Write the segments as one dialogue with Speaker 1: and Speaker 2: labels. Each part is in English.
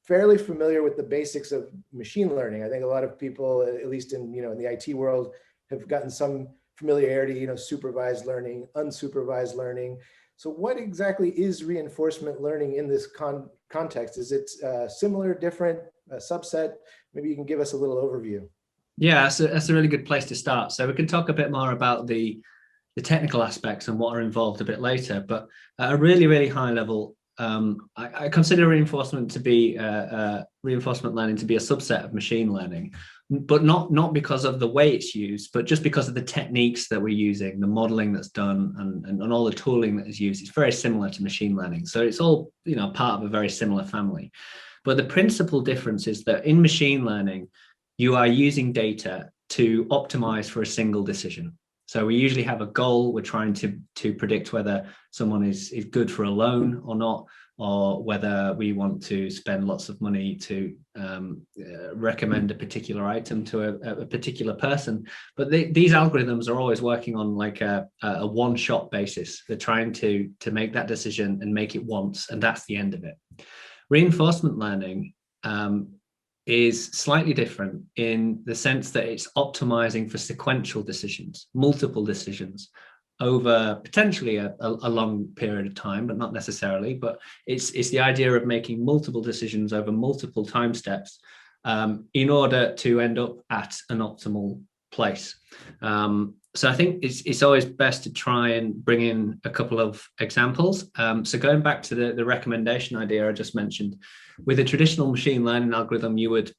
Speaker 1: fairly familiar with the basics of machine learning. I think a lot of people, at least in, in the IT world, have gotten some familiarity, supervised learning, unsupervised learning. So what exactly is reinforcement learning in this context? Is it similar, different, a subset? Maybe you can give us a little overview.
Speaker 2: Yeah, that's a really good place to start. So we can talk a bit more about the technical aspects and what are involved a bit later. But at a really, really high level, I consider reinforcement learning to be a subset of machine learning, but not because of the way it's used, but just because of the techniques that we're using, the modeling that's done, and all the tooling that is used. It's very similar to machine learning. So it's all, part of a very similar family. But the principal difference is that in machine learning, you are using data to optimize for a single decision. So we usually have a goal. We're trying to predict whether someone is good for a loan or not, or whether we want to spend lots of money to recommend a particular item to a particular person. But these algorithms are always working on like a one-shot basis. They're trying to make that decision and make it once, and that's the end of it. Reinforcement learning is slightly different in the sense that it's optimizing for sequential decisions, multiple decisions over potentially a long period of time, but not necessarily. But it's the idea of making multiple decisions over multiple time steps in order to end up at an optimal place. So I think it's always best to try and bring in a couple of examples. So going back to the recommendation idea I just mentioned, with a traditional machine learning algorithm, you would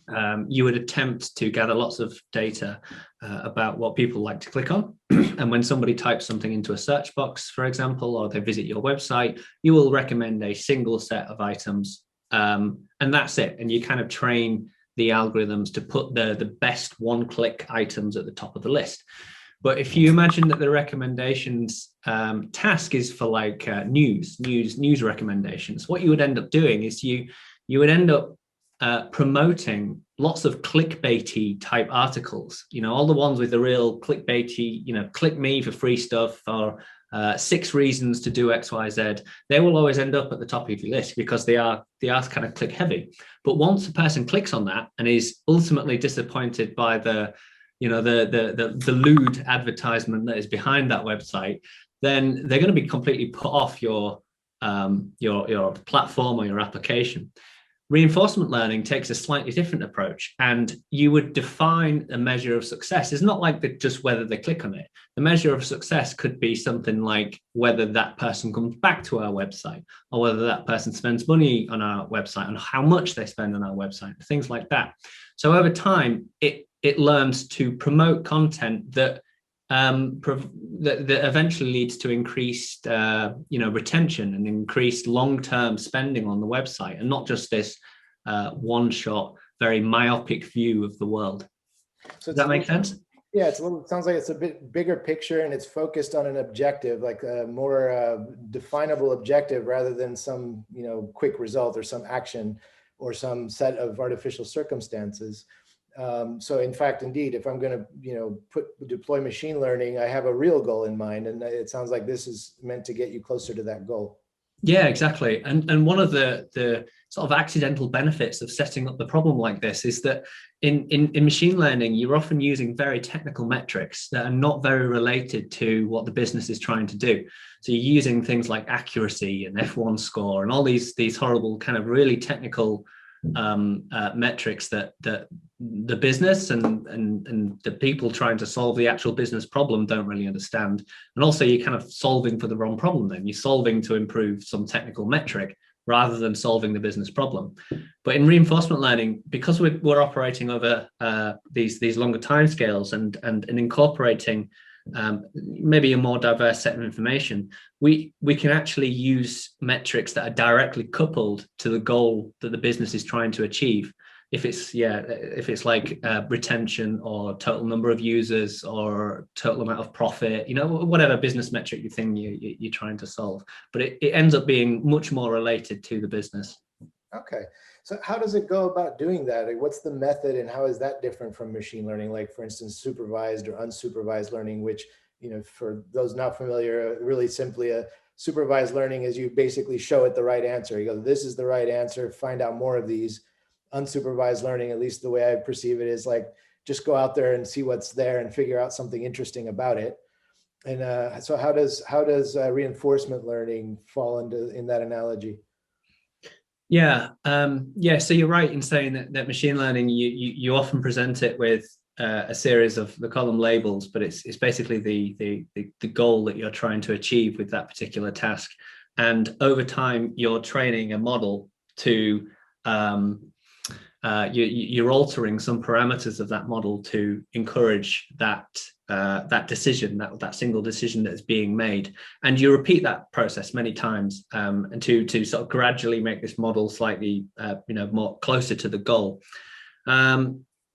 Speaker 2: attempt to gather lots of data about what people like to click on. And when somebody types something into a search box, for example, or they visit your website, you will recommend a single set of items, and that's it. And you kind of train the algorithms to put the best one-click items at the top of the list. But if you imagine that the recommendations task is for like news recommendations, what you would end up doing is you would end up promoting lots of clickbaity type articles, all the ones with the real clickbaity, click me for free stuff, or 6 reasons to do XYZ. They will always end up at the top of your list because they are kind of click heavy. But once a person clicks on that and is ultimately disappointed by the lewd advertisement that is behind that website, then they're going to be completely put off your platform or your application. Reinforcement learning takes a slightly different approach, and you would define a measure of success. It's not like just whether they click on it. The measure of success could be something like whether that person comes back to our website, or whether that person spends money on our website, and how much they spend on our website, things like that. So over time, it learns to promote content that eventually leads to increased retention and increased long-term spending on the website, and not just this one-shot, very myopic view of the world. So does that make sense?
Speaker 1: Yeah, it sounds like it's a bit bigger picture, and it's focused on an objective, like a more definable objective, rather than some quick result or some action or some set of artificial circumstances. So in fact, indeed, if I'm going to, deploy machine learning, I have a real goal in mind, and it sounds like this is meant to get you closer to that goal.
Speaker 2: Yeah, exactly. And one of the sort of accidental benefits of setting up the problem like this is that in machine learning, you're often using very technical metrics that are not very related to what the business is trying to do. So you're using things like accuracy and F1 score and all these horrible kind of really technical metrics that the business and the people trying to solve the actual business problem don't really understand. And also you're kind of solving for the wrong problem then. You're solving to improve some technical metric rather than solving the business problem. But in reinforcement learning, because we're operating over these longer timescales and incorporating maybe a more diverse set of information, we can actually use metrics that are directly coupled to the goal that the business is trying to achieve. If it's like retention or total number of users or total amount of profit, whatever business metric you're trying to solve, but it ends up being much more related to the business.
Speaker 1: Okay. So how does it go about doing that? What's the method, and how is that different from machine learning? Like, for instance, supervised or unsupervised learning, which, for those not familiar, really simply supervised learning is you basically show it the right answer. You go, this is the right answer, find out more of these. Unsupervised learning, at least the way I perceive it, is like, just go out there and see what's there and figure out something interesting about it. And so how does reinforcement learning fall in that analogy?
Speaker 2: Yeah, so you're right in saying that machine learning, you often present it with a series of the column labels, but it's basically the goal that you're trying to achieve with that particular task. And over time, you're training a model to you're altering some parameters of that model to encourage that decision, that single decision that is being made, and you repeat that process many times, and to sort of gradually make this model slightly more closer to the goal.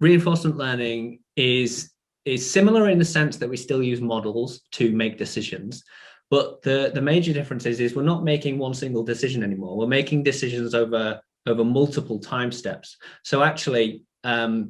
Speaker 2: Reinforcement learning is similar in the sense that we still use models to make decisions, but the major difference is we're not making one single decision anymore. We're making decisions over multiple time steps. So actually, we're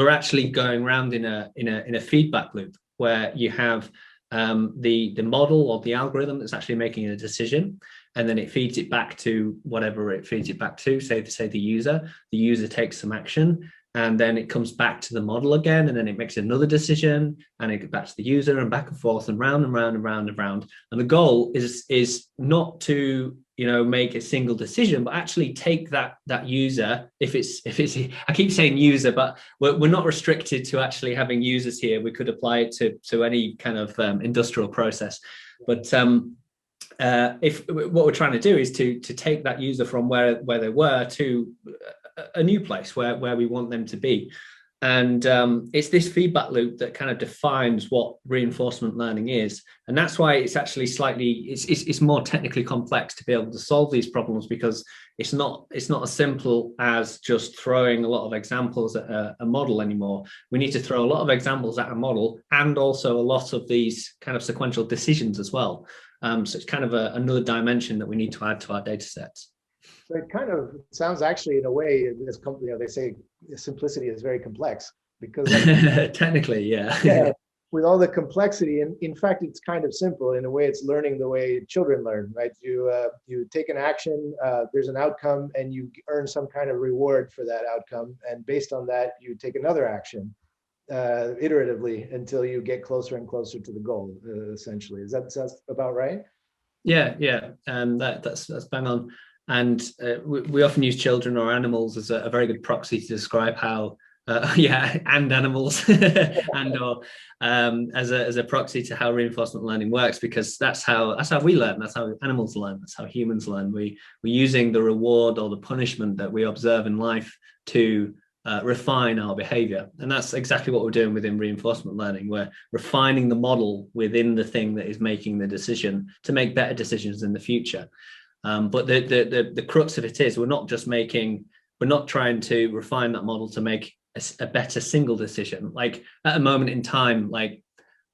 Speaker 2: actually going around in a feedback loop where you have the model or the algorithm that's actually making a decision, and then it feeds it back to whatever it feeds it back to, say the user. The user takes some action, and then it comes back to the model again, and then it makes another decision, and it goes back to the user, and back and forth, and round and round and round and round. And the goal is not to make a single decision, but actually take that user. If it's I keep saying user, but we're not restricted to actually having users here. We could apply it to any kind of industrial process. But if what we're trying to do is to take that user from where they were to a new place where we want them to be. And it's this feedback loop that kind of defines what reinforcement learning is. And that's why it's actually it's more technically complex to be able to solve these problems, because it's not as simple as just throwing a lot of examples at a model anymore. We need to throw a lot of examples at a model, and also a lot of these kind of sequential decisions as well. So it's kind of another dimension that we need to add to our data sets.
Speaker 1: So it kind of sounds, actually, in a way, they say simplicity is very complex, because
Speaker 2: technically, yeah.
Speaker 1: With all the complexity, and in fact, it's kind of simple in a way. It's learning the way children learn, right? You take an action, there's an outcome, and you earn some kind of reward for that outcome, and based on that, you take another action iteratively until you get closer and closer to the goal. Essentially, is that sounds about right?
Speaker 2: Yeah. That's bang on. And we often use children or animals as a very good proxy to describe how, and animals, or as a proxy to how reinforcement learning works, because that's how we learn. That's how animals learn. That's how humans learn. We're using the reward or the punishment that we observe in life to refine our behavior. And that's exactly what we're doing within reinforcement learning. We're refining the model within the thing that is making the decision to make better decisions in the future. But the crux of it is we're not trying to refine that model to make a better single decision. Like at a moment in time, like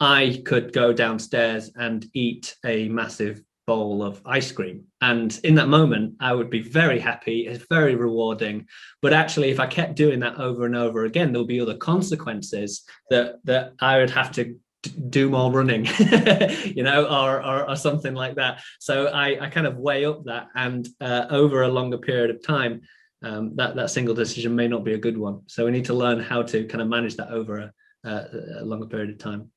Speaker 2: I could go downstairs and eat a massive bowl of ice cream, and in that moment I would be very happy. It's very rewarding. But actually, if I kept doing that over and over again, there'll be other consequences that I would have to do more running, or something like that. So I kind of weigh up that, and over a longer period of time, that single decision may not be a good one. So we need to learn how to kind of manage that over a longer period of time.